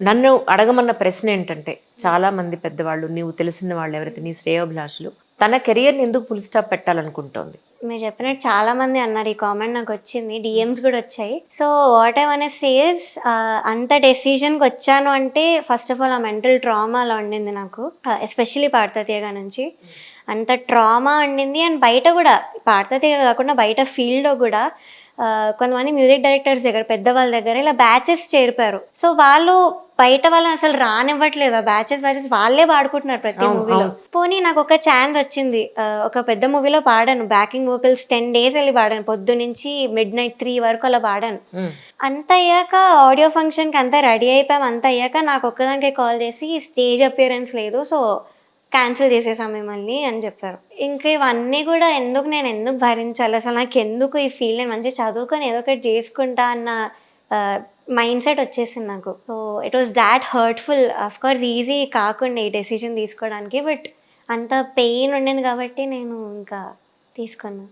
నన్ను అడగమన్న ప్రశ్న ఏంటంటే, చాలా మంది పెద్దవాళ్ళు, నీవు తెలిసిన వాళ్ళు ఎవరైతే నీ శ్రేయోభిలాషులు, తన కెరియర్‌ని ఎందుకు ఫుల్ స్టాప్ పెట్టాలనుకుంటోంది? మీరు చెప్పినట్టు చాలా మంది అన్నారు. ఈ కామెంట్ నాకొచ్చింది. డీఎమ్స్ గూడా వచ్చాయి. So, what I want say is అంత డెసిషన్‌కొచ్చాను అంటే ఫస్ట్ ఆఫ్ ఆల్ ఆ మెంటల్ ట్రామా అలా ఉండింది నాకు. ఎస్పెషల్లీ 'పాడతా తీయగా' నుంచి. అంత ట్రామా ఉండింది. అండ్ బయట గూడా 'పాడతా తీయగా' కాకుండా బయట ఫీల్డ్‌లో గూడా కొంతమంది మ్యూజిక్ డైరెక్టర్స్ దగ్గర, పెద్దవాళ్ళ దగ్గర ఇలా బ్యాచెస్ చేరిపారు. సో, వాళ్ళు బయట వాళ్ళని అసలు రానివ్వట్లేదు. ఆ బ్యాచెస్ వాళ్ళే పాడుకుంటున్నారు ప్రతి అవును. మూవీలో. అవును. పోనీ నాకొక ఛాన్స్ వచ్చింది. ఒక పెద్ద మూవీలో పాడాను. బ్యాకింగ్ వోకల్స్ 10 డేస్ ఎళ్లి పాడాను. పొద్దున్నుంచి మిడ్‌నైట్ 3 వరకు అలా పాడాను. హ్మ్. అంతయ్యాక ఆడియో ఫంక్షన్‌కి అంతా రెడీ అయిపోయాం. అంతయ్యాక నాకొక్కదానికే కాల్ చేసి స్టేజ్ అపియరెన్స్ లేదు. సో, క్యాన్సిల్ చేసేసాం మిమ్మల్ని అని చెప్పారు. ఇంక ఇవన్నీ గూడా నేనెందుకు భరించాలి? అసలు నాకెందుకు ఈ ఫీల్డ్? నేను మంచిగా చదువుకొని ఏదో ఒకటి జేసుకుంటా అన్న ఆహ్, మైండ్‌సెట్ వచ్చేసింది నాకు. So, it was that hurtful. Of course easy కాకుండే ఈ డెసిషన్ తీసుకోవడానికి. బట్ అంత పెయిన్ ఉండింది కాబట్టి నేను ఇంకా తీసుకున్నా.